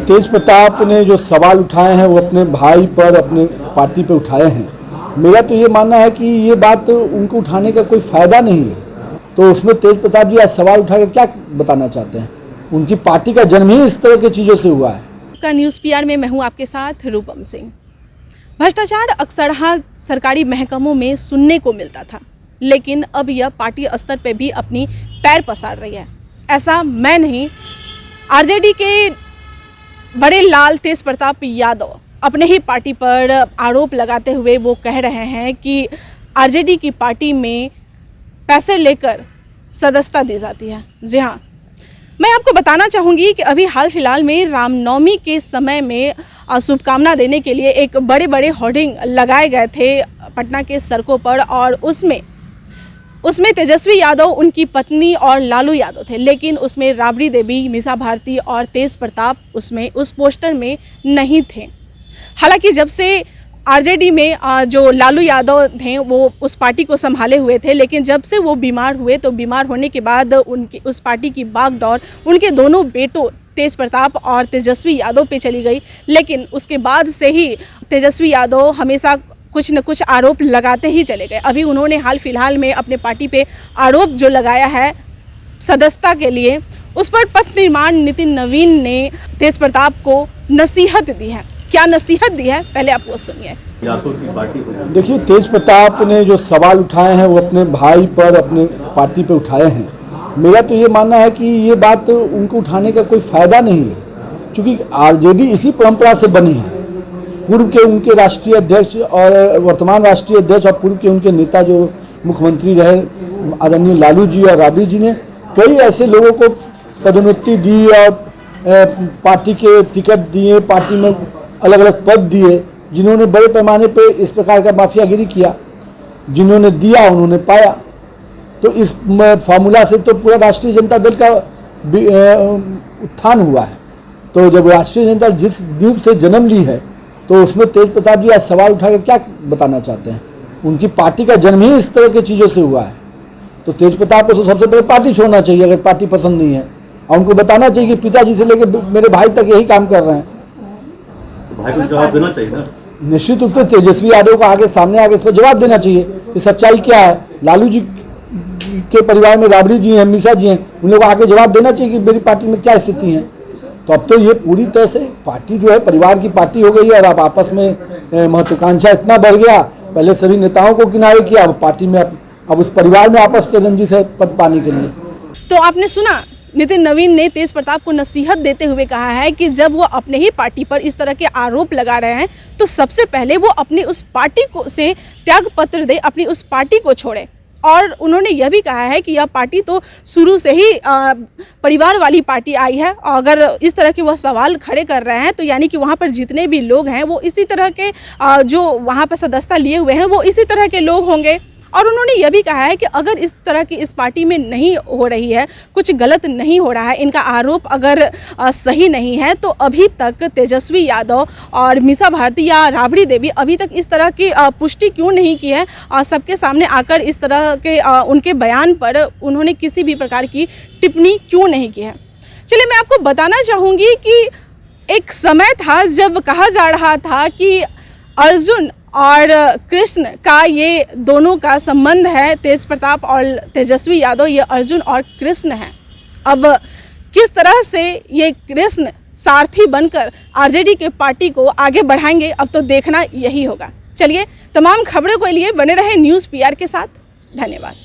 तेज प्रताप ने जो सवाल उठाए हैं वो अपने भाई पर, अपने पार्टी पे उठाए हैं। मेरा तो ये मानना है कि ये बात उनको उठाने का कोई फ़ायदा नहीं है। तो उसमें तेज प्रताप जी आज सवाल उठा के क्या बताना चाहते हैं? उनकी पार्टी का जन्म ही इस तरह की चीज़ों से हुआ है। का न्यूज़ पीआर में मैं हूँ आपके साथ रूपम सिंह। भ्रष्टाचार अक्सर सरकारी महकमों में सुनने को मिलता था, लेकिन अब यह पार्टी स्तर पे भी अपनी पैर पसार रही है। ऐसा मैं नहीं, आरजेडी के बड़े लाल तेज प्रताप यादव अपने ही पार्टी पर आरोप लगाते हुए वो कह रहे हैं कि आरजेडी की पार्टी में पैसे लेकर सदस्यता दी जाती है। जी हाँ, मैं आपको बताना चाहूँगी कि अभी हाल फिलहाल में रामनवमी के समय में शुभकामना देने के लिए एक बड़े बड़े होर्डिंग लगाए गए थे पटना के सड़कों पर, और उसमें तेजस्वी यादव, उनकी पत्नी और लालू यादव थे, लेकिन उसमें राबड़ी देवी, मीसा भारती और तेज प्रताप उस पोस्टर में नहीं थे। हालांकि जब से आरजेडी में जो लालू यादव थे वो उस पार्टी को संभाले हुए थे, लेकिन जब से वो बीमार हुए तो बीमार होने के बाद उनकी उस पार्टी की बागडोर उनके दोनों बेटों तेज प्रताप और तेजस्वी यादव पे चली गई। लेकिन उसके बाद से ही तेजस्वी यादव हमेशा कुछ न कुछ आरोप लगाते ही चले गए। अभी उन्होंने हाल फिलहाल में अपने पार्टी पे आरोप जो लगाया है सदस्यता के लिए, उस पर पथ निर्माण नितिन नवीन ने तेज प्रताप को नसीहत दी है। क्या नसीहत दी है, पहले आप वो सुनिए। देखिए, तेज प्रताप ने जो सवाल उठाए हैं वो अपने भाई पर, अपने पार्टी पे उठाए हैं। मेरा तो ये मानना है कि ये बात उनको उठाने का कोई फ़ायदा नहीं है, क्योंकि आरजेडी इसी परंपरा से बनी है। पूर्व के उनके राष्ट्रीय अध्यक्ष और वर्तमान राष्ट्रीय अध्यक्ष और पूर्व के उनके नेता जो मुख्यमंत्री रहे आदरणीय लालू जी और राबड़ी जी ने कई ऐसे लोगों को पदोन्नति दी और पार्टी के टिकट दिए, पार्टी में अलग अलग पद दिए, जिन्होंने बड़े पैमाने पे इस प्रकार का माफियागिरी किया। जिन्होंने दिया उन्होंने पाया। तो इस फार्मूला से तो पूरा राष्ट्रीय जनता दल का उत्थान हुआ है। तो जब राष्ट्रीय जनता जिस द्वीप से जन्म ली है, तो उसमें तेज प्रताप जी आज सवाल उठा के क्या बताना चाहते हैं? उनकी पार्टी का जन्म ही इस तरह की चीज़ों से हुआ है। तो तेज प्रताप को तो सबसे पहले पार्टी छोड़ना चाहिए अगर पार्टी पसंद नहीं है, और उनको बताना चाहिए कि पिताजी से लेकर मेरे भाई तक यही काम कर रहे हैं। भाई को जवाब देना चाहिए ना। निश्चित रूप से तेजस्वी यादव को आगे सामने आगे इस पर जवाब देना चाहिए कि सच्चाई क्या है। लालू जी के परिवार में राबड़ी जी हैं, मीसा जी हैं, उन लोगों को आगे जवाब देना चाहिए कि मेरी पार्टी में क्या स्थिति है। तो अब तो ये पूरी तरह से पार्टी जो है परिवार की पार्टी हो गई है, और अब आपस में महत्वाकांक्षा इतना बढ़ गया। पहले सभी नेताओं को किनारे किया, अब पार्टी में अब उस परिवार में आपस के रंजिश है पद पाने के लिए। तो आपने सुना, नितिन नवीन ने तेज प्रताप को नसीहत देते हुए कहा है कि जब वो अपने ही पार्टी पर इस तरह के आरोप लगा रहे हैं तो सबसे पहले वो अपनी उस पार्टी को से त्याग पत्र दे, अपनी उस पार्टी को छोड़े। और उन्होंने यह भी कहा है कि यह पार्टी तो शुरू से ही परिवार वाली पार्टी आई है, और अगर इस तरह के वह सवाल खड़े कर रहे हैं तो यानी कि वहाँ पर जितने भी लोग हैं वो इसी तरह के जो वहाँ पर सदस्यता लिए हुए हैं वो इसी तरह के लोग होंगे। और उन्होंने यह भी कहा है कि अगर इस तरह की इस पार्टी में नहीं हो रही है, कुछ गलत नहीं हो रहा है, इनका आरोप अगर सही नहीं है, तो अभी तक तेजस्वी यादव और मीसा भारती या राबड़ी देवी अभी तक इस तरह की पुष्टि क्यों नहीं की है, सबके सामने आकर इस तरह के उनके बयान पर उन्होंने किसी भी प्रकार की टिप्पणी क्यों नहीं की है। चलिए, मैं आपको बताना चाहूँगी कि एक समय था जब कहा जा रहा था कि अर्जुन और कृष्ण का ये दोनों का संबंध है, तेज प्रताप और तेजस्वी यादव ये अर्जुन और कृष्ण हैं। अब किस तरह से ये कृष्ण सारथी बनकर आरजेडी के पार्टी को आगे बढ़ाएंगे, अब तो देखना यही होगा। चलिए, तमाम खबरों के लिए बने रहे न्यूज़ पीआर के साथ। धन्यवाद।